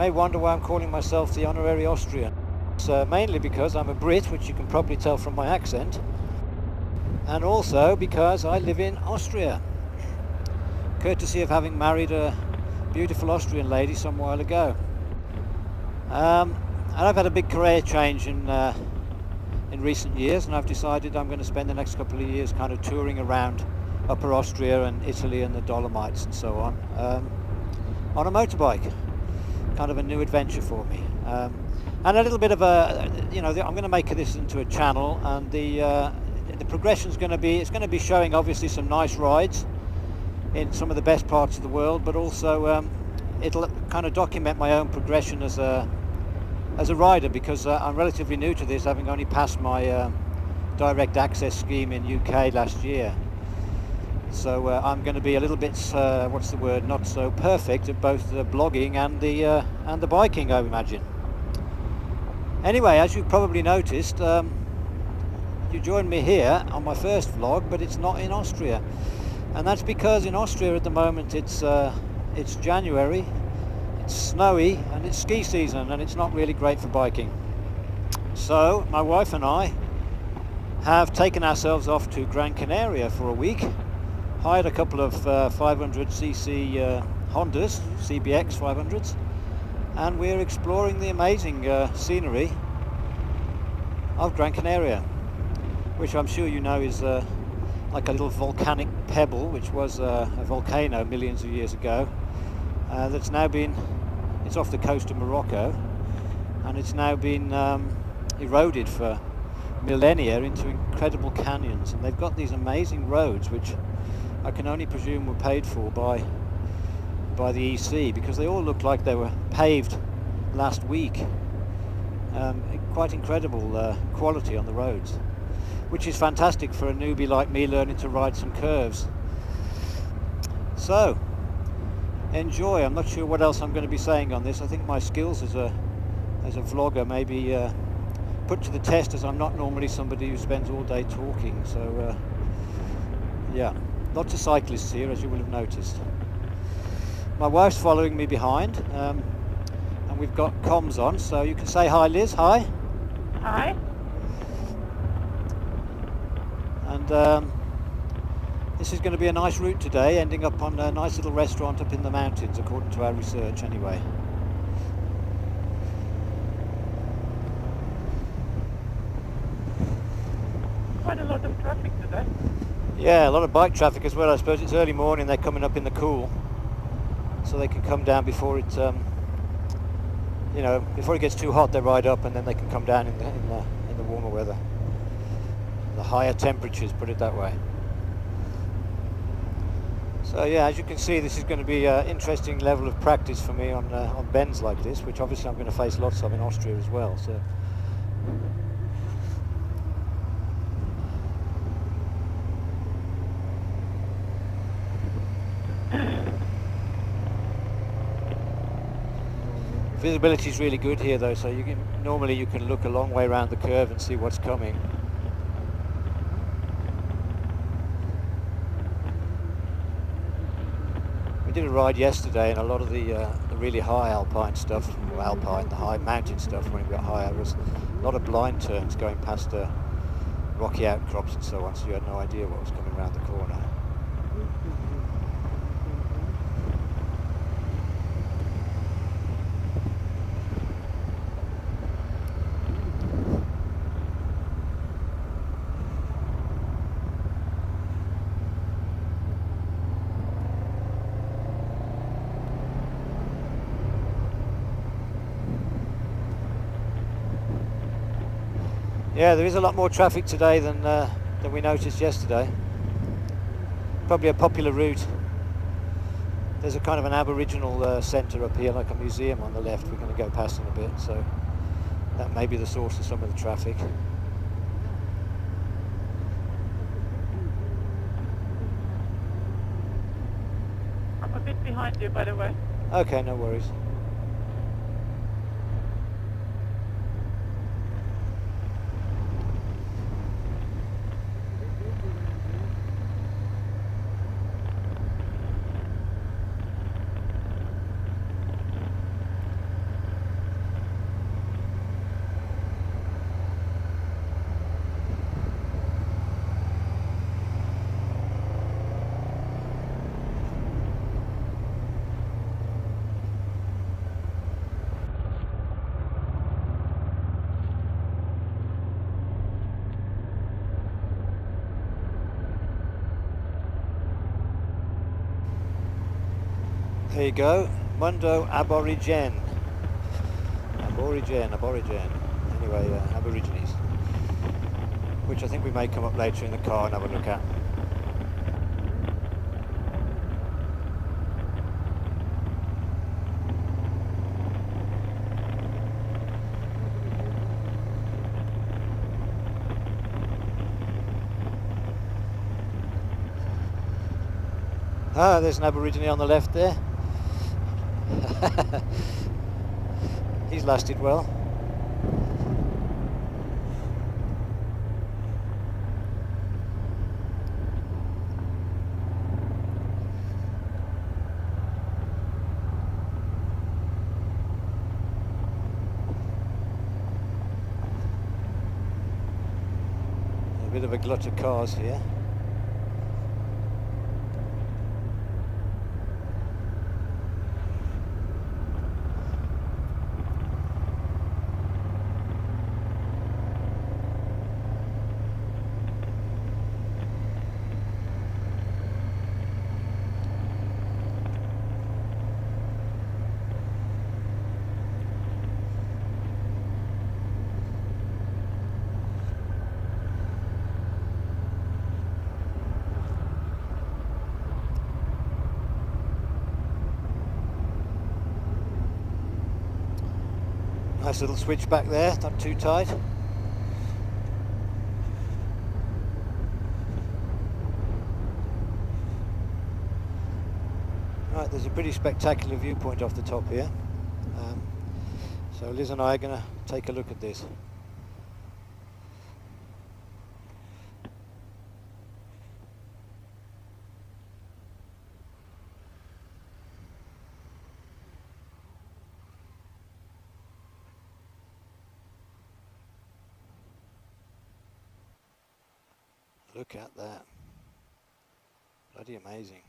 may wonder why I'm calling myself the Honorary Austrian. It's mainly because I'm a Brit, which you can probably tell from my accent, and also because I live in Austria, courtesy of having married a beautiful Austrian lady some while ago. And I've had a big career change in recent years, and I've decided I'm going to spend the next couple of years kind of touring around Upper Austria and Italy and the Dolomites and so on a motorbike. Kind of a new adventure for me, and a little bit of a, I'm going to make this into a channel, and the progression is going to be showing obviously some nice rides in some of the best parts of the world, but also it'll kind of document my own progression as a rider, because I'm relatively new to this, having only passed my direct access scheme in UK last year. So I'm going to be a little bit, not so perfect at both the blogging and the biking, I imagine. Anyway, as you've probably noticed, you joined me here on my first vlog, but it's not in Austria, and that's because in Austria at the moment it's January, it's snowy, and it's ski season, and it's not really great for biking. So my wife and I have taken ourselves off to Gran Canaria for a week. Hired a couple of 500cc Hondas, CBX 500s, and we're exploring the amazing scenery of Gran Canaria, which I'm sure you know is like a little volcanic pebble, which was a volcano millions of years ago, that's now been, it's off the coast of Morocco, and it's now been eroded for millennia into incredible canyons, and they've got these amazing roads which I can only presume were paid for by the EC, because they all look like they were paved last week. Quite incredible quality on the roads, which is fantastic for a newbie like me learning to ride some curves. So enjoy. I'm not sure what else I'm going to be saying on this. I think my skills as a vlogger may be put to the test, as I'm not normally somebody who spends all day talking. So yeah. Lots of cyclists here, as you will have noticed. My wife's following me behind, and we've got comms on, so you can say hi, Liz. Hi. Hi. And this is going to be a nice route today, ending up on a nice little restaurant up in the mountains, according to our research anyway. Quite a lot of traffic today. Yeah, a lot of bike traffic as well. I suppose it's early morning, they're coming up in the cool, so they can come down before it, before it gets too hot. They ride up, and then they can come down in the warmer weather, the higher temperatures, put it that way. So yeah, as you can see, this is going to be an interesting level of practice for me on bends like this, which obviously I'm going to face lots of in Austria as well. So. Visibility is really good here though, so normally you can look a long way around the curve and see what's coming. We did a ride yesterday, and a lot of the really high alpine stuff, the high mountain stuff, when it got higher, was a lot of blind turns going past rocky outcrops and so on, so you had no idea what was coming around the corner. Yeah, there is a lot more traffic today than we noticed yesterday. Probably a popular route. There's a kind of an Aboriginal centre up here, like a museum on the left, we're going to go past in a bit, so that may be the source of some of the traffic. I'm a bit behind you, by the way. Okay, no worries. There you go, Mundo Aborigene. Aborigene. Anyway, Aborigines. Which I think we may come up later in the car and have a look at. Ah, there's an Aborigine on the left there. He's lasted well. A bit of a glut of cars here. Nice little switch back there, not too tight. Right, there's a pretty spectacular viewpoint off the top here. So Liz and I are going to take a look at this. Look at that. Bloody amazing.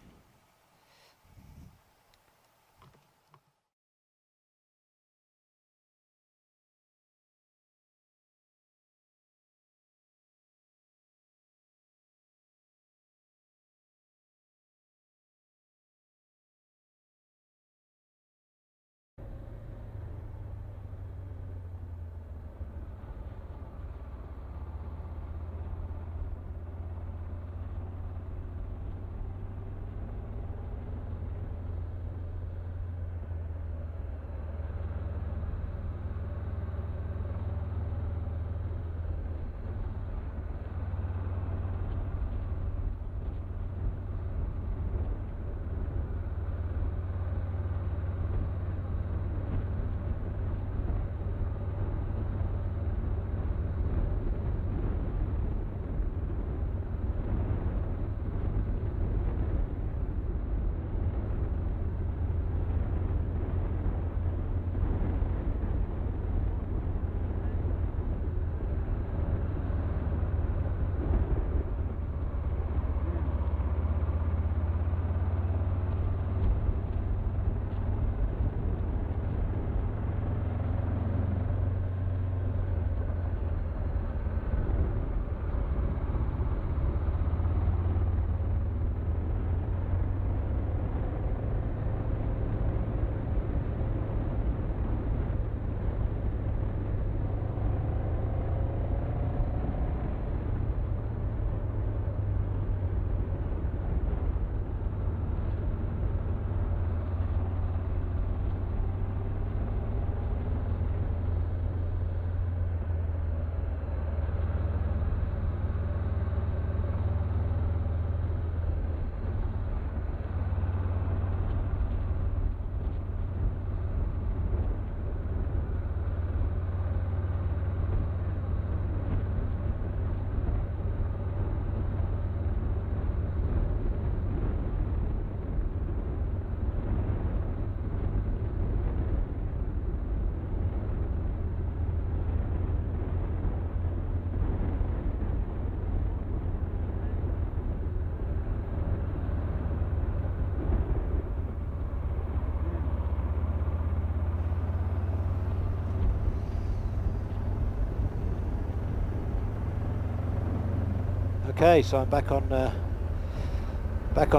Okay, so I'm back on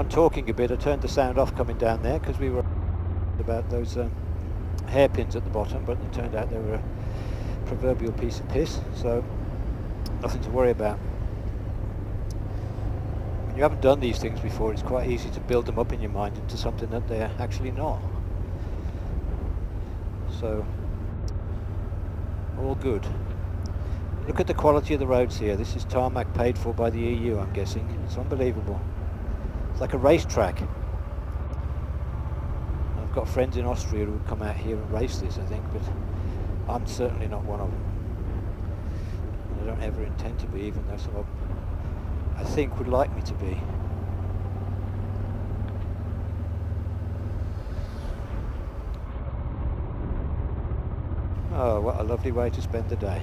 talking a bit. I turned the sound off coming down there because we were about those hairpins at the bottom, but it turned out they were a proverbial piece of piss, so nothing to worry about. When you haven't done these things before, it's quite easy to build them up in your mind into something that they're actually not. So, all good. Look at the quality of the roads here. This is tarmac paid for by the EU, I'm guessing. It's unbelievable. It's like a racetrack. I've got friends in Austria who would come out here and race this, I think, but I'm certainly not one of them. And I don't ever intend to be, even though some of them I think would like me to be. Oh, what a lovely way to spend the day.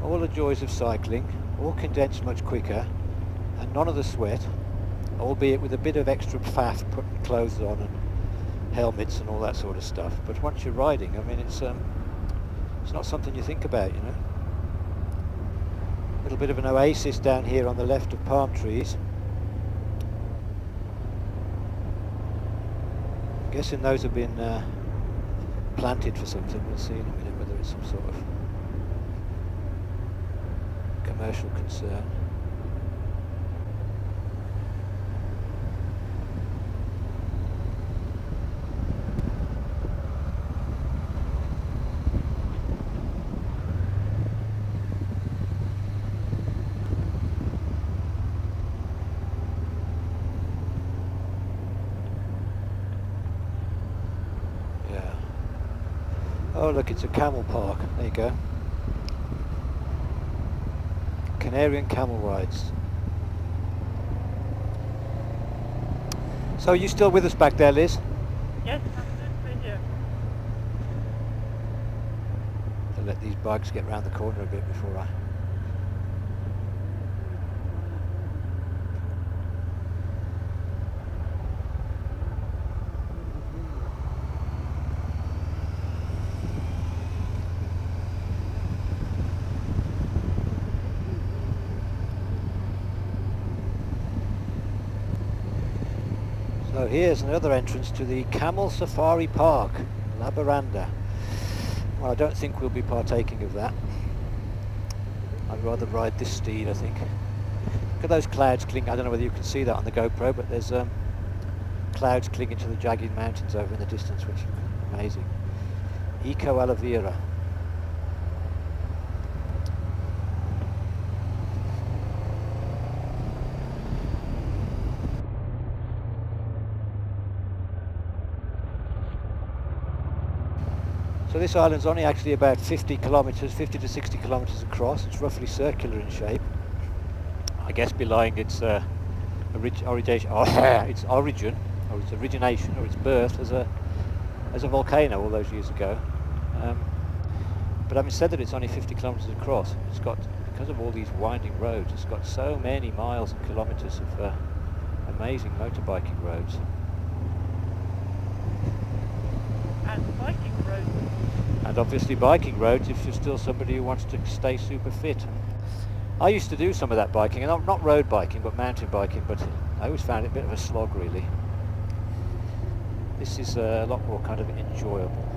All the joys of cycling, all condensed much quicker, and none of the sweat, albeit with a bit of extra faff putting clothes on and helmets and all that sort of stuff. But once you're riding, I mean, it's not something you think about, you know. A little bit of an oasis down here on the left of palm trees. I'm guessing those have been planted for something. We'll see in a minute whether it's some sort of commercial concern. Oh look, it's a camel park. There you go. Canarian camel rides. So are you still with us back there, Liz? Yes, I'm good here. I'll let these bugs get round the corner a bit before I... So here's another entrance to the Camel Safari Park, Labaranda. Well, I don't think we'll be partaking of that. I'd rather ride this steed, I think. Look at those clouds clinging. I don't know whether you can see that on the GoPro, but there's clouds clinging to the jagged mountains over in the distance, which is amazing. Eco Aloe Vera. So this island's only actually about 50 to 60 kilometres across. It's roughly circular in shape. I guess belying its origination, or its origination, or its birth as a volcano all those years ago. But having said that, it's only 50 kilometres across. It's got, because of all these winding roads, it's got so many miles and kilometres of amazing motorbiking roads. And biking roads. And obviously biking roads if you're still somebody who wants to stay super fit. I used to do some of that biking, and not road biking but mountain biking, but I always found it a bit of a slog really. This is a lot more kind of enjoyable.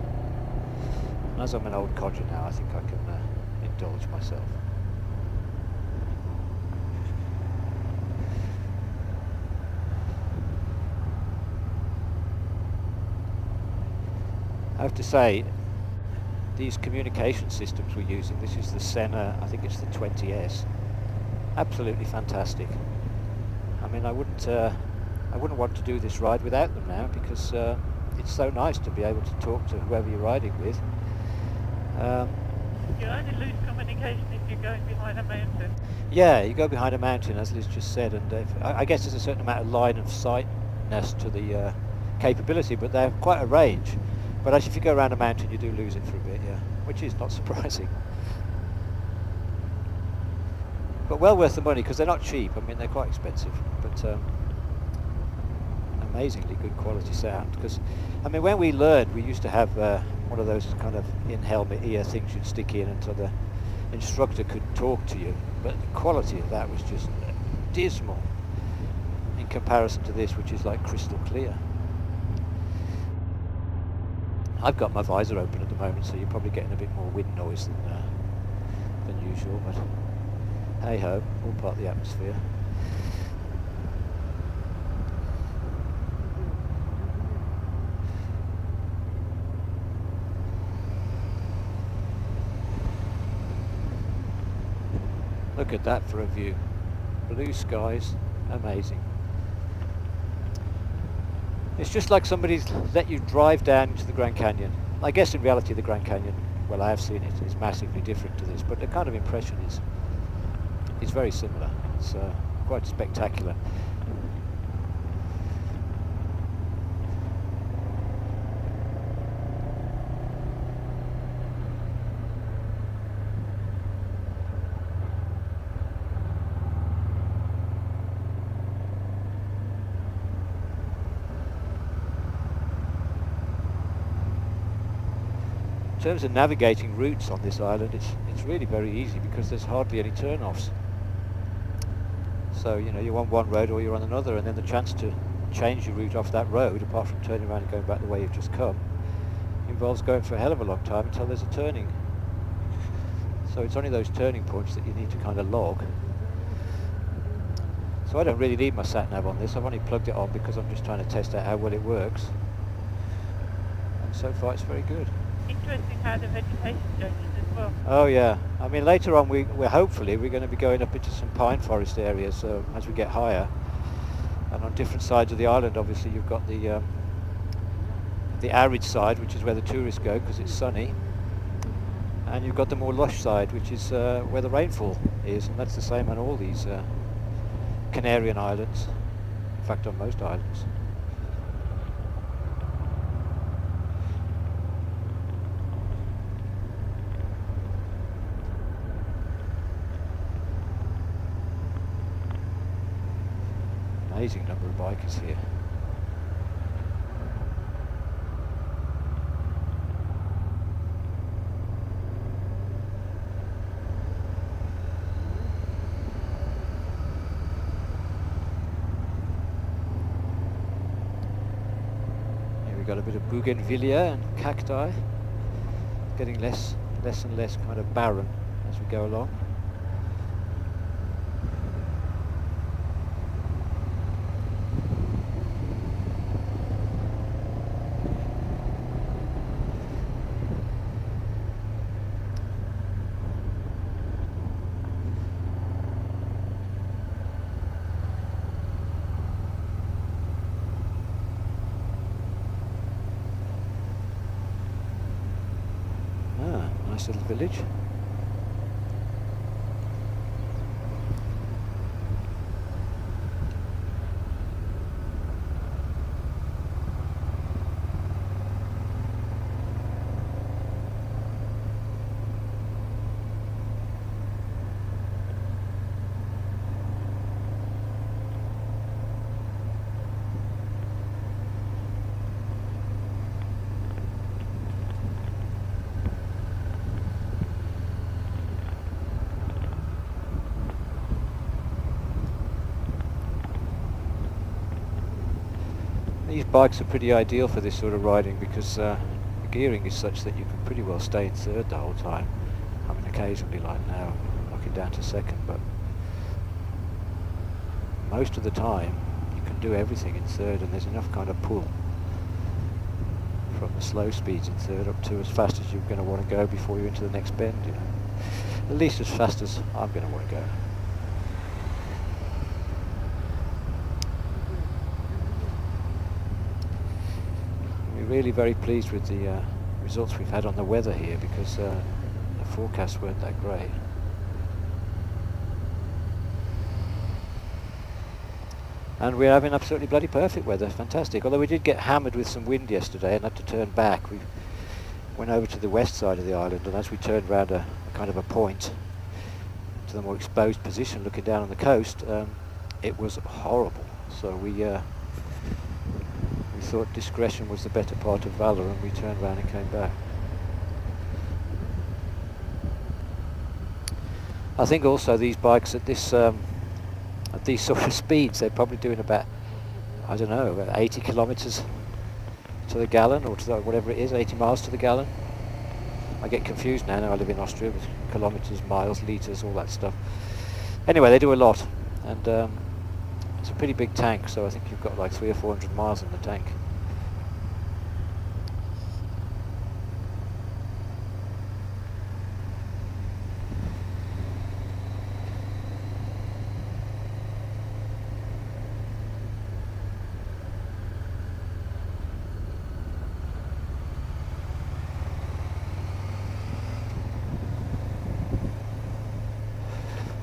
And as I'm an old codger now, I think I can indulge myself. I have to say, these communication systems we're using, this is the Sena, I think it's the 20S, absolutely fantastic. I mean, I wouldn't want to do this ride without them now, because it's so nice to be able to talk to whoever you're riding with. You only lose communication if you're going behind a mountain. Yeah, you go behind a mountain, as Liz just said, and I guess there's a certain amount of line of sightness to the capability, but they have quite a range. But actually, if you go around a mountain, you do lose it for a bit, yeah, which is not surprising. But well worth the money, because they're not cheap. I mean, they're quite expensive, but amazingly good quality sound. Because, I mean, when we learned, we used to have one of those kind of in-helmet ear things you'd stick in until the instructor could talk to you. But the quality of that was just dismal in comparison to this, which is like crystal clear. I've got my visor open at the moment, so you're probably getting a bit more wind noise than usual, but hey ho, all part of the atmosphere. Look at that for a view. Blue skies, amazing. It's just like somebody's let you drive down into the Grand Canyon. I guess in reality the Grand Canyon, well, I have seen it, is massively different to this, but the kind of impression is very similar. It's quite spectacular. In terms of navigating routes on this island, it's really very easy because there's hardly any turn-offs. So, you know, you're on one road or you're on another, and then the chance to change your route off that road, apart from turning around and going back the way you've just come, involves going for a hell of a long time until there's a turning. So it's only those turning points that you need to kind of log. So I don't really need my sat-nav on this. I've only plugged it on because I'm just trying to test out how well it works. And so far it's very good. Interesting how the vegetation changes as well. Oh yeah, I mean later on we're hopefully we're going to be going up into some pine forest areas as we get higher, and on different sides of the island obviously you've got the arid side, which is where the tourists go because it's sunny, and you've got the more lush side, which is where the rainfall is, and that's the same on all these Canarian islands, in fact on most islands. Amazing number of bikers here. Here we got a bit of bougainvillea and cacti, getting less and less kind of barren as we go along. Nice little village. These bikes are pretty ideal for this sort of riding because the gearing is such that you can pretty well stay in third the whole time. I mean, occasionally like now, knock it down to second, but most of the time you can do everything in third, and there's enough kind of pull from the slow speeds in third up to as fast as you're going to want to go before you're into the next bend, you know. At least as fast as I'm going to want to go. Really very pleased with the results we've had on the weather here because the forecasts weren't that great. And we're having absolutely bloody perfect weather, fantastic. Although we did get hammered with some wind yesterday and had to turn back. We went over to the west side of the island, and as we turned around a kind of a point to the more exposed position looking down on the coast, it was horrible. So we thought discretion was the better part of valor, and we turned around and came back. I think also these bikes at this at these sort of speeds, they're probably doing about, I don't know, about 80 kilometers to the gallon, or to the, whatever it is, 80 miles to the gallon. I get confused now I live in Austria with kilometres, miles, litres, all that stuff. Anyway, they do a lot, and it's a pretty big tank, so I think you've got like 300 or 400 miles in the tank.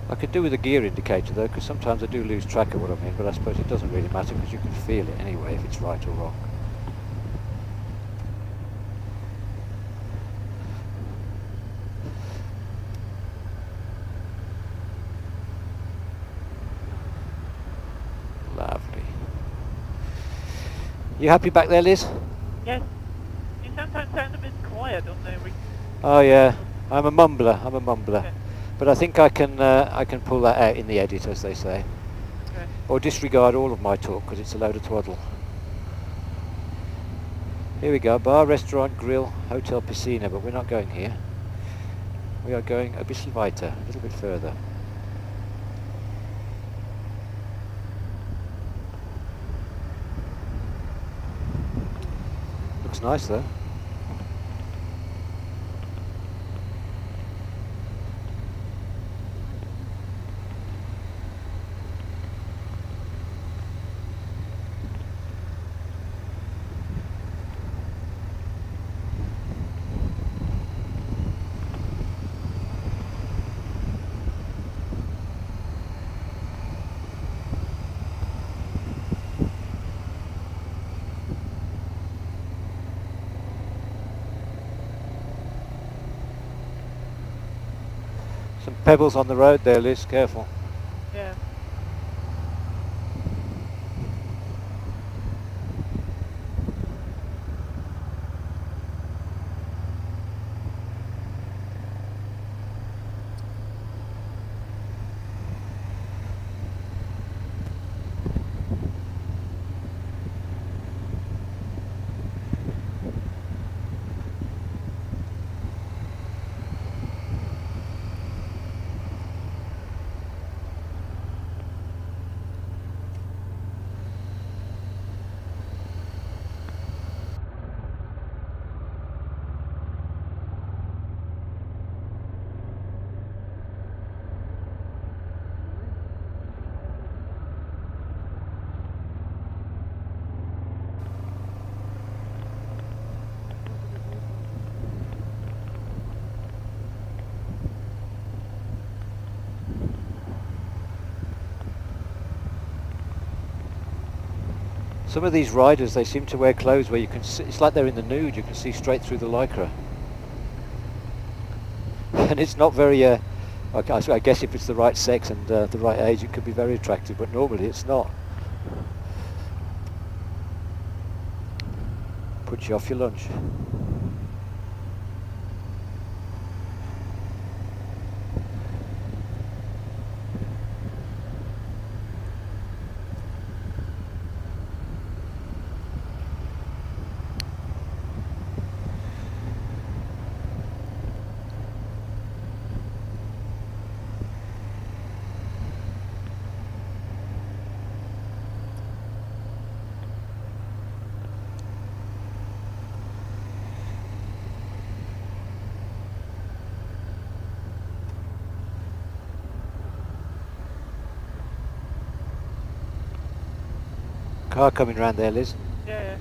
I could do with a gear indicator though, because sometimes I do lose track of what I'm in, but I suppose it doesn't really matter because you can feel it anyway if it's right or wrong. Lovely. You happy back there, Liz? Yes. You sometimes sound a bit quiet on the Oh yeah, I'm a mumbler. Okay. But I think I can pull that out in the edit, as they say. Okay. Or disregard all of my talk because it's a load of twaddle. Here we go, bar, restaurant, grill, hotel, piscina, but we're not going here. We are going a bisschen weiter, a little bit further. Looks nice though. Some pebbles on the road there, Liz, careful. Yeah. Some of these riders, they seem to wear clothes where you can see, it's like they're in the nude, you can see straight through the lycra. And it's not very, I guess if it's the right sex and the right age it could be very attractive, but normally it's not. Puts you off your lunch. Car coming round there, Liz. Yeah.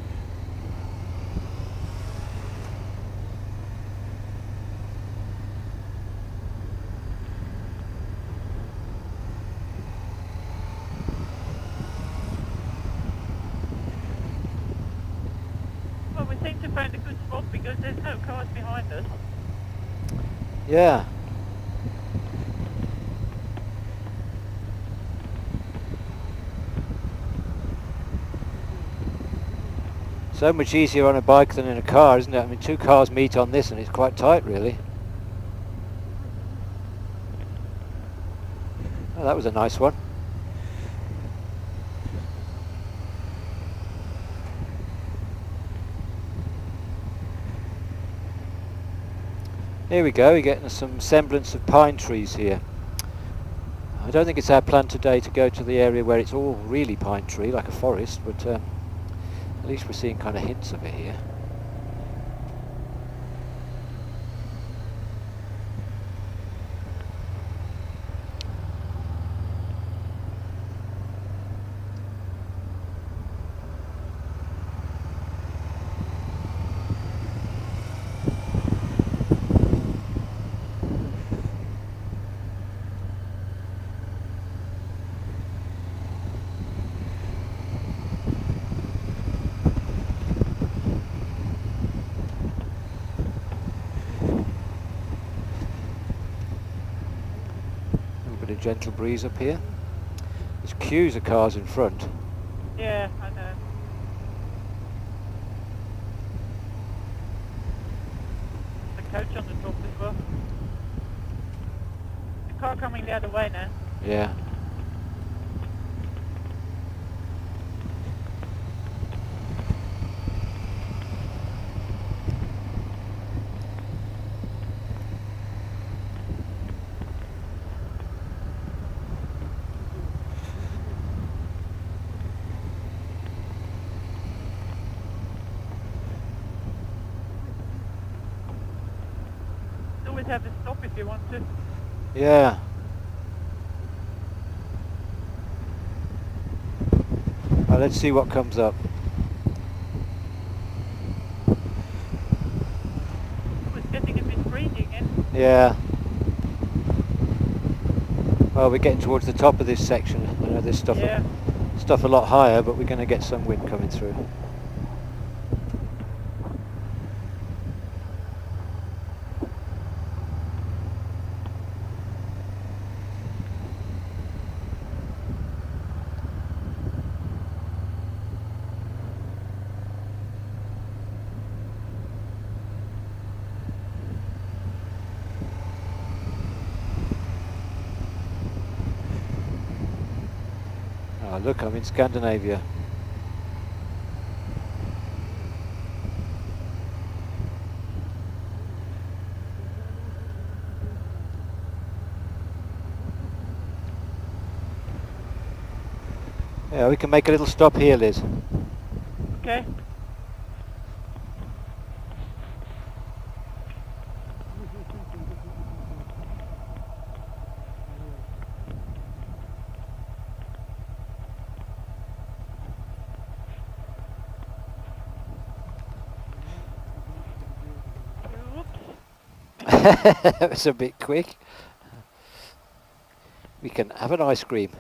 Well, we seem to find a good spot because there's no cars behind us. Yeah. So much easier on a bike than in a car, isn't it? I mean, two cars meet on this and it's quite tight, really. Oh, that was a nice one. Here we go, we're getting some semblance of pine trees here. I don't think it's our plan today to go to the area where it's all really pine tree, like a forest, but at least we're seeing kind of hints of it here. Gentle breeze up here. There's queues of cars in front. Yeah, I know. The coach on the top as well. The car coming the other way now. Yeah. Always have a stop if you want to. Yeah. Well, let's see what comes up. It's getting a bit breezy again. Yeah. Well, we're getting towards the top of this section. I know there's stuff a lot higher, but we're going to get some wind coming through. Oh, look, I'm in Scandinavia. Yeah, we can make a little stop here, Liz. Okay. That was a bit quick. We can have an ice cream.